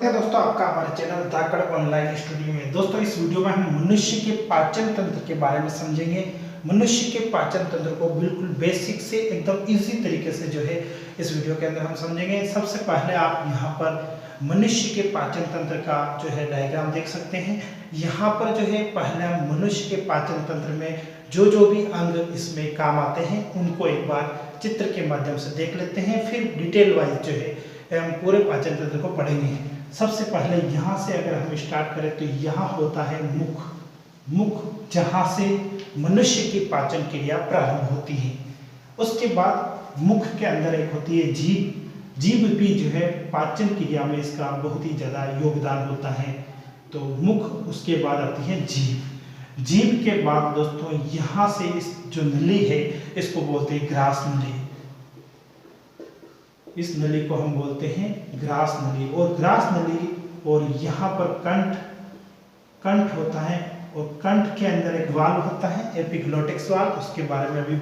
दोस्तों आपका हमारे चैनल धाकड़ ऑनलाइन स्टूडियो में। दोस्तों इस वीडियो में हम मनुष्य के पाचन तंत्र के बारे में समझेंगे। मनुष्य के पाचन तंत्र को बिल्कुल बेसिक से एकदम इजी तरीके से जो है इस वीडियो के अंदर हम समझेंगे। सबसे पहले आप यहाँ पर मनुष्य के पाचन तंत्र का जो है डायग्राम देख सकते हैं। यहाँ पर जो है पहले हम मनुष्य के पाचन तंत्र में जो भी अंग इसमें काम आते हैं उनको एक बार चित्र के माध्यम से देख लेते हैं, फिर डिटेल वाइज जो है हम पूरे पाचन तंत्र को पढ़ेंगे। सबसे पहले यहाँ से अगर हम स्टार्ट करें तो यहाँ होता है मुख। मुख जहाँ से मनुष्य की पाचन क्रिया प्रारंभ होती है। उसके बाद मुख के अंदर एक होती है जीभ। जीभ भी जो है पाचन क्रिया में इसका बहुत ही ज़्यादा योगदान होता है। तो मुख, उसके बाद आती है जीभ। जीभ के बाद दोस्तों यहाँ से इस जो नली है इसको बोलते हैं ग्रास नली। इस नली को हम बोलते हैं ग्रास नली। और ग्रास नली और यहाँ पर कंठ होता है और कंठ के अंदर एक वाल्व होता है एपिग्लोटिक्स वाल्व, उसके बारे में अभी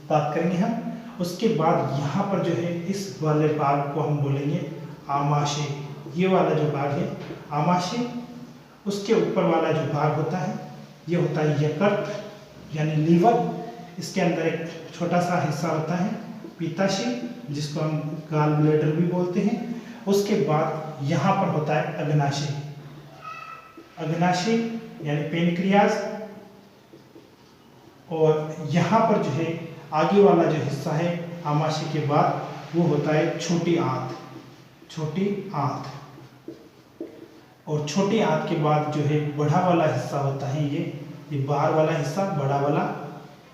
बात करेंगे हम। उसके बाद यहाँ पर जो है इस वाले भाग को हम बोलेंगे आमाशय। ये वाला जो भाग है आमाशय। उसके ऊपर वाला जो भाग होता है ये होता है यकृत यानी लीवर। इसके अंदर एक छोटा सा हिस्सा होता है पित्ताशय जिसको हम गाल ब्लैडर भी बोलते हैं। उसके बाद यहाँ पर होता है अग्नाशय। अग्नाशय यानी पेनक्रियाज। और यहाँ पर जो है आगे वाला जो हिस्सा है आमाशय के बाद वो होता है छोटी आंत। छोटी आंत। और छोटी आंत के बाद जो है बड़ा वाला हिस्सा होता है ये बाहर वाला हिस्सा बड़ा वाला,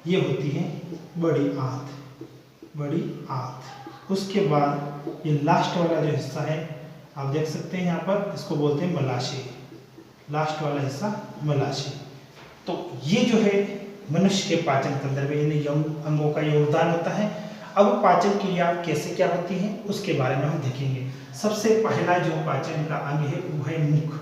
ये होती है बड़ी आंत। बड़ी आंत। उसके बाद ये लास्ट वाला जो हिस्सा है आप देख सकते हैं यहाँ पर, इसको बोलते हैं मलाशय। लास्ट वाला हिस्सा मलाशय। तो ये जो है मनुष्य के पाचन तंत्र में इन अंगों का योगदान होता है। अब पाचन क्रिया कैसे क्या होती है उसके बारे में हम देखेंगे। सबसे पहला जो पाचन का अंग है वो है मुख।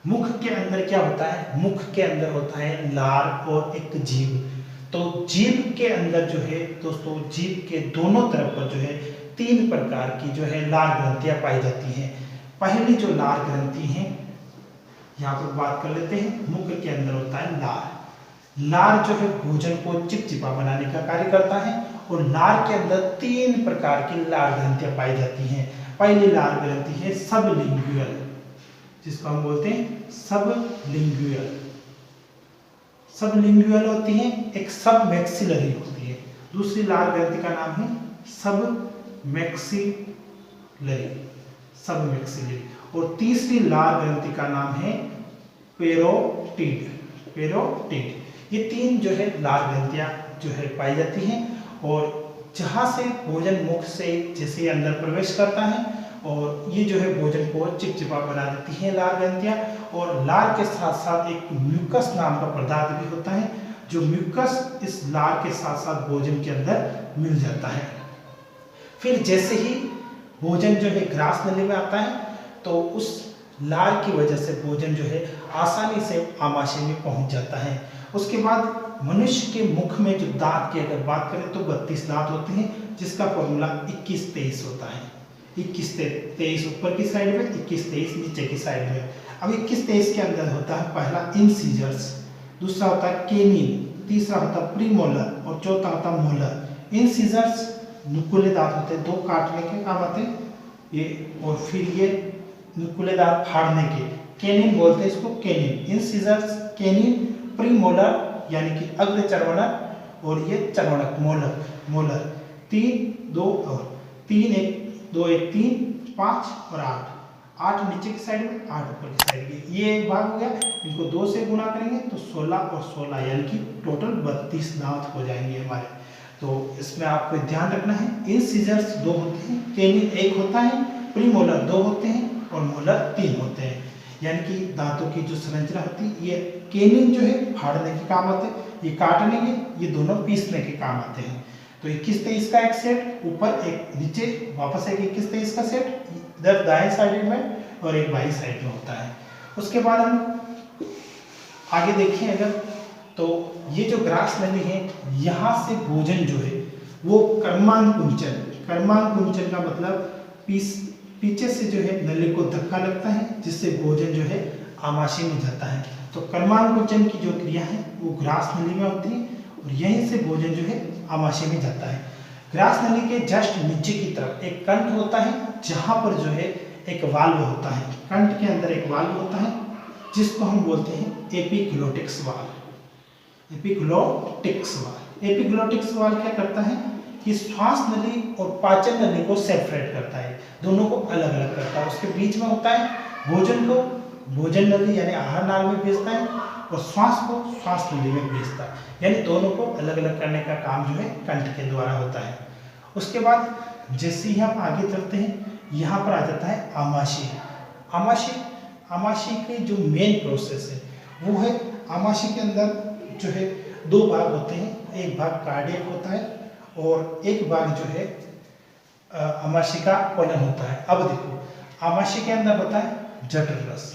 मुख के अंदर क्या होता है? मुख के अंदर होता है लार और एक जीभ। तो जीभ के अंदर जो है दोस्तों, जीभ के दोनों तरफ पर जो है 3 प्रकार की जो है लार ग्रंथियां पाई जाती हैं। पहली जो लार ग्रंथि है यहाँ पर बात कर लेते हैं। मुख के अंदर होता है लार। लार जो है भोजन को चिपचिपा बनाने का कार्य करता है। और लार के अंदर 3 प्रकार की लार ग्रंथियां पाई जाती हैं। पहली लार ग्रंथि है सबलिंगुअल, जिसको हम बोलते हैं सबलिंगुअल। सबलिंगुअल होती है। एक सब मैक्सिलरी होती है। दूसरी लार ग्रंथि का नाम है सब मैक्सिलरी। सब मैक्सिलरी। और तीसरी लार ग्रंथि का नाम है पेरोटिड। पेरोटिड। ये 3 जो है लार ग्रंथियां जो है पाई जाती हैं। और जहाँ से भोजन मुख से जैसे अंदर प्रवेश करता है और ये जो है भोजन को चिपचिपा बना देती हैं लार ग्रंथियां। और लार के साथ साथ एक म्यूकस नाम का पदार्थ भी होता है, जो म्यूकस इस लार के साथ साथ भोजन के अंदर मिल जाता है। फिर जैसे ही भोजन जो है ग्रास नली में आता है तो उस लार की वजह से भोजन जो है आसानी से आमाशय में पहुंच जाता है। उसके बाद मनुष्य के मुख में जो दांत की अगर बात करें तो 32 दांत होते हैं, जिसका फॉर्मूला 21-23 होता है। 21-23 ऊपर की साइड में, 21-23 नीचे की साइड में। अब 21-23 के अंदर होता है पहला इंसिजर्स, दूसरा होता है केनिन, तीसरा होता है प्रीमोलर और चौथा होता है मोलर। इंसिजर्स नुकीले दांत होते हैं, 2 काटने के काम आते हैं ये, और फिर ये नुकीले दांत फाड़ने के। केनिन बोलते हैं इसको, केनिन। इंसिजर्स, केनिन, प्रीमोलर यानी कि अग्र चर्वणक और ये चर्वणक मोलर। मोलर 3, 2 और 3, 1, 2, 1, 3, 5 और 8। 8 नीचे की साइड में, 8 ऊपर की साइड में। ये एक भाग हो गया। इनको 2 से गुणा करेंगे तो 16 और 16 यानी कि टोटल 32 दांत हो जाएंगे हमारे। तो इसमें आपको ध्यान रखना है इंसिजर्स 2 होते हैं, केनिन 1 होता है, प्रीमोलर 2 होते हैं और मोलर 3 होते हैं। यानी कि दांतों की जो संरचना होती है, ये केनिन जो है फाड़ने के काम आते हैं, ये काटने के, ये दोनों पीसने के काम आते हैं। तो 21-23 का एक सेट ऊपर, एक नीचे, वापस एक 21-23 का सेट इधर दाएं साइड में और एक बाईं साइड में होता है। उसके बाद हम आगे देखें अगर तो ये जो ग्रास नली है, यहाँ से भोजन जो है वो कर्मांकुंचन। कर्मांकुंचन का मतलब पीछे से जो है नली को धक्का लगता है जिससे भोजन जो है आमाशय में जाता है। तो कर्मानुकुंचन की जो क्रिया है वो ग्रास नली में होती है और यहीं से भोजन जो है आमाशय में जाता है। ग्रास नली के जस्ट नीचे की तरफ एक कंठ होता है जहां पर जो है एक वाल्व होता है। कंठ के अंदर एक वाल्व होता है जिसको हम बोलते हैं एपिग्लोटिक्स वाल्व। एपिग्लोटिक्स वाल्व, एपिग्लोटिक्स वाल्व क्या करता है कि श्वास नली और पाचन नली को सेपरेट करता है, दोनों को अलग अलग करता है। उसके बीच में होता है भोजन को भोजन नली यानी आहार नाल में भेजता है और श्वास को श्वास नली में भेजता है, यानी दोनों को अलग अलग करने का काम जो है कंठ के द्वारा होता है। उसके बाद जैसे ही हम आगे चलते हैं यहाँ पर आ जाता है आमाशय। आमाशय आमाशय की जो मेन प्रोसेस है वो है, आमाशय के अंदर जो है दो भाग होते हैं, एक भाग कार्डियक होता है और एक भाग जो है आमाशय का कोलन होता है। अब देखो आमाशय के अंदर होता है जठर रस,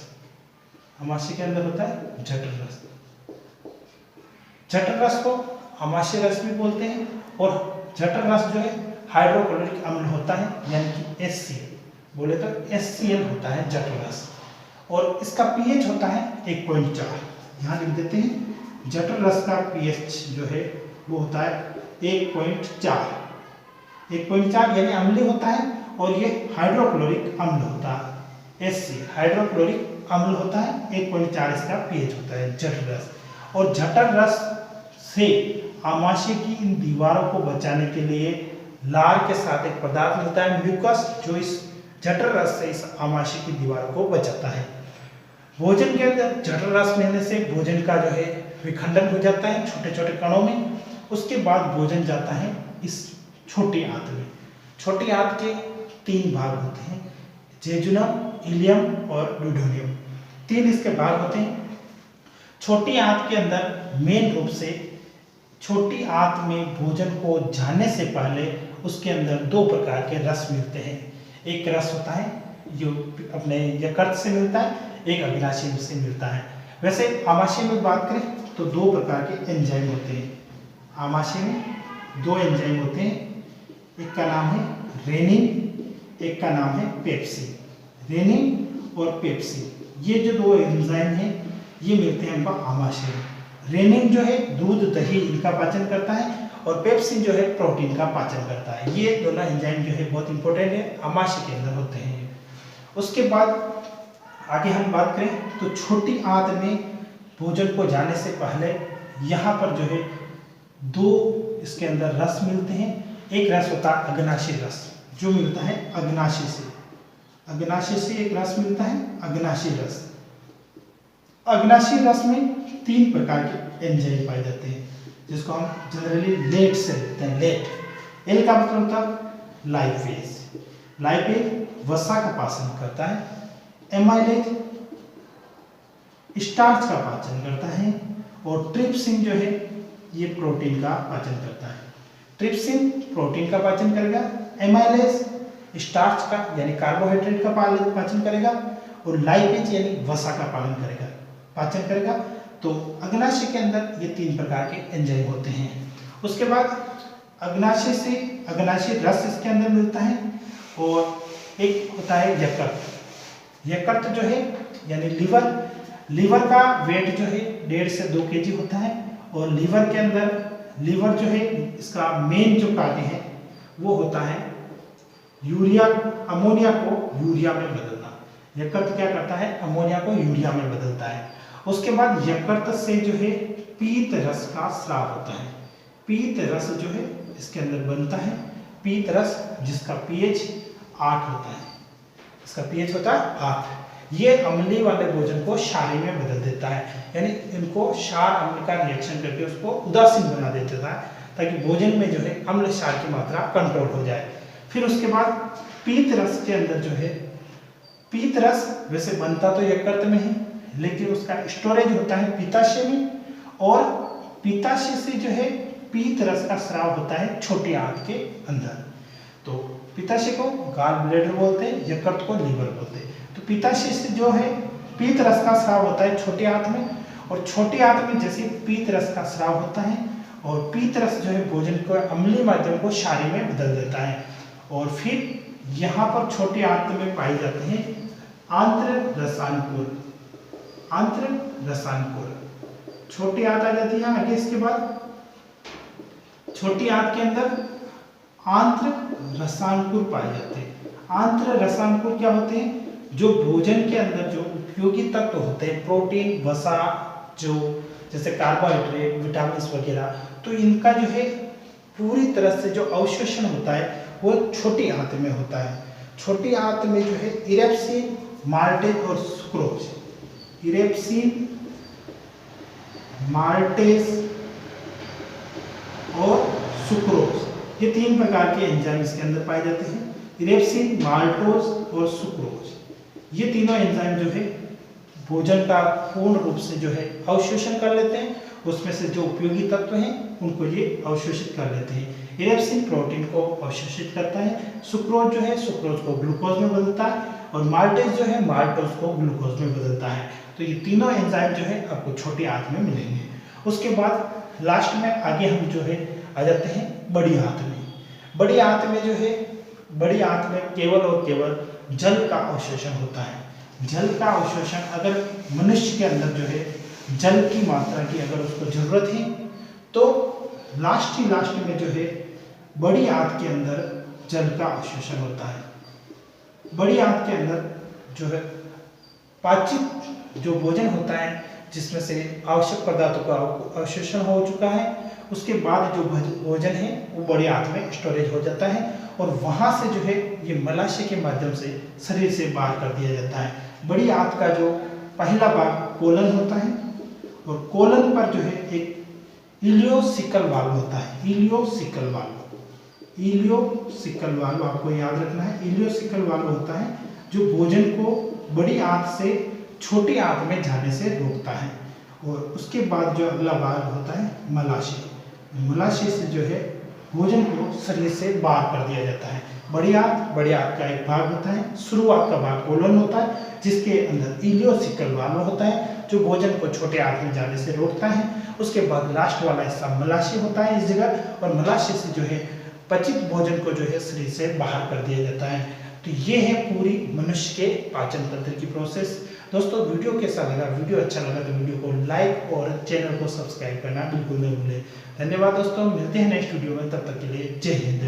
आमाशय के अंदर होता है जठर रस। जठर रस को आमाशय रस भी बोलते हैं और जठर रस जो है हाइड्रोक्लोरिक अम्ल होता है यानी कि HCl, बोले तो HCl होता है जठर रस और इसका pH होता है 1.4। यहाँ लिख देते हैं जठर रस का pH जो है वो होता है 1.4, 1.4 यानी अम्लीय होता है और ये हाइड्रोक्लोरिक अम्ल होता है HCl, हाइड्रोक्लोरिक अम्ल होता है 1.4 इसका pH होता है जठर रस। और जठर रस से आमाशय की इन दीवारों को बचाने के लिए लार के साथ एक पदार्थ मिलता है म्यूकस, जो इस जठर रस से इस आमाशय की दीवारों को बचाता है। भोजन के अंदर जठर रस मिलने से भोजन का जो है विखंडन हो जाता है छोटे छोटे कणों में। उसके बाद भोजन जाता है इस छोटी आंत में। छोटी आंत के 3 भाग होते हैं, जेजुनम, इलियम और ड्यूडेनियम, 3 इसके भाग होते हैं। छोटी आंत के अंदर मेन रूप से छोटी आंत में भोजन को जाने से पहले उसके अंदर 2 प्रकार के रस मिलते हैं। एक रस होता है जो अपने यकृत से मिलता है, एक अग्नाशय से मिलता है। वैसे आमाशय में बात करें तो 2 प्रकार के एंजाइम होते हैं। आमाशय में 2 एंजाइम होते हैं, एक का नाम है रेनिन, एक का नाम है पेप्सिन। रेनिन और पेप्सिन ये जो 2 एंजाइम हैं ये मिलते हैं हमको आमाशय में। रेनिन जो है दूध दही इनका पाचन करता है और पेप्सिन जो है प्रोटीन का पाचन करता है। ये दोनों एंजाइम जो है बहुत इंपॉर्टेंट है, आमाशय के अंदर होते हैं। उसके बाद आगे हम बात करें तो छोटी आंत में भोजन को जाने से पहले यहाँ पर जो है 2 इसके अंदर रस मिलते हैं। एक रस होता है अग्नाशय रस जो मिलता है अग्नाशय से, अग्नाशय से एक रस मिलता है अग्नाशय रस। अग्नाशय रस में 3 प्रकार के एंजाइम पाए जाते हैं जिसको हम जनरली लेट से लिखते हैं। लेट एल का मतलब होता है लाइपेज, लाइपेज वसा का पाचन करता है। एमाइलेज स्टार्च का पाचन करता है और ट्रिप्सिन जो है ये प्रोटीन का पाचन करता है। ट्रिप्सिन प्रोटीन का पाचन करेगा, एमाइलेज स्टार्च का यानी कार्बोहाइड्रेट का पाचन करेगा और लाइपेज यानी वसा का पाचन करेगा। तो अग्नाशय के अंदर ये 3 प्रकार के एंजाइम होते हैं। उसके बाद अग्नाशय से अग्नाशय रस इसके अंदर मिलता है और एक होता है यकृत। यकृत जो है यानी लीवर, लीवर का वेट जो है 1.5 से 2 kg होता है और लीवर के अंदर लीवर जो है इसका मेन जो कार्य है वो होता है यूरिया, अमोनिया को यूरिया में बदलना। यकृत क्या करता है, अमोनिया को यूरिया में बदलता है। उसके बाद यकृत से जो है पीत रस का स्राव होता है। पीत रस जो है इसके अंदर बनता है, पीत रस जिसका pH 8 होता है, इसका pH होता है 8। ये अम्लीय वाले भोजन को क्षारीय में बदल देता है, यानी इनको क्षार अम्ल का रिएक्शन करके उसको उदासीन बना देता है ताकि भोजन में जो है अम्ल क्षार की मात्रा कंट्रोल हो जाए। फिर उसके बाद पीत रस के अंदर जो है, पीत रस वैसे बनता तो यकृत में है लेकिन उसका स्टोरेज होता है पित्ताशय में और पित्ताशय से जो है पीत रस का स्राव होता है छोटी आंत के अंदर। तो पित्ताशय को गॉल ब्लैडर बोलते हैं, यकृत को लीवर बोलते हैं। तो पित्ताशय से जो है पीत रस का स्राव होता है छोटी आंत में और छोटी आंत में जैसे पीत रस का स्राव होता है और पीत रस जो है भोजन को अम्लीय माध्यम को क्षारीय में बदल देता है और फिर यहाँ पर छोटे आंत्र में पाए जाते हैं आंत्र रसानुकूल, आंत्र रसानुकूल। छोटी आंत आ जाती है आगे, इसके बाद छोटी आंत के अंदर आंत्र रसानुकूल पाए जाते हैं। आंत्र रसानुकूल क्या होते हैं? जो भोजन के अंदर जो उपयोगी तत्व होते हैं, प्रोटीन, वसा, जो जैसे कार्बोहाइड्रेट, विटामिन वगैरह, तो इनका जो है पूरी तरह से जो अवशोषण होता है वो छोटी आंत में होता है। छोटी आंत में जो है इरेप्सिन, माल्टेज और सुक्रोज, इरेप्सिन, माल्टेज और सुक्रोज, ये 3 प्रकार के एंजाइम इसके अंदर पाए जाते हैं। इरेप्सिन, माल्टोज और सुक्रोज, ये तीनों एंजाइम जो है भोजन का पूर्ण रूप से जो है अवशोषण कर लेते हैं। उसमें से जो उपयोगी तत्व हैं उनको ये अवशोषित कर लेते हैं। इरेप्सिन प्रोटीन को अवशोषित करता है, सुक्रोज जो है सुक्रोज को ग्लूकोज में बदलता है, और माल्टेज जो है माल्टोज को ग्लूकोज में बदलता है। तो ये तीनों एंजाइम जो है आपको छोटी आंत में मिलेंगे। उसके बाद लास्ट में आगे हम जो है आ जाते हैं बड़ी आंत में। बड़ी आंत में जो है, बड़ी आंत में केवल और केवल जल का अवशोषण होता है। जल का अवशोषण, अगर मनुष्य के अंदर जो है जल की मात्रा की अगर उसको जरूरत है तो लास्ट में जो है बड़ी आंत के अंदर जल का अवशोषण होता है। बड़ी आंत के अंदर जो है पाचित जो भोजन होता है जिसमें से आवश्यक पदार्थों का अवशोषण हो चुका है, उसके बाद जो भोजन है वो बड़ी आंत में स्टोरेज हो जाता है, और वहां से जो है ये मलाशय के माध्यम से शरीर से बाहर कर दिया जाता है। बड़ी आंत का जो पहला भाग कोलन होता है, और कोलन पर जो है एक इलियोसिकल वाल्व होता है। इलियोसिकल वाल्व, इलियोसिकल वाल्व आपको याद रखना है। इलियोसिकल वाल्व होता है जो भोजन को बड़ी आंत से छोटी आंत में जाने से रोकता है। और उसके बाद जो अगला भाग होता है मलाशय। मलाशय से जो है भोजन को शरीर से बाहर कर दिया जाता है। बड़ी आंत का एक भाग होता है, शुरुआत का भाग कोलन होता है जिसके अंदर इलियोसिकल वाल्व होता है जो भोजन को छोटे आंत में जाने से रोकता है। उसके बाद लास्ट वाला हिस्सा मलाशय होता है इस जगह, और मलाशय से जो है पचित भोजन को जो है शरीर से बाहर कर दिया जाता है। तो ये है पूरी मनुष्य के पाचन तंत्र की प्रोसेस। दोस्तों वीडियो कैसा लगा? वीडियो अच्छा लगा तो वीडियो को लाइक और चैनल को सब्सक्राइब करना बिल्कुल न भूलें। धन्यवाद दोस्तों, मिलते हैं नेक्स्ट वीडियो में, तब तक के लिए जय हिंद।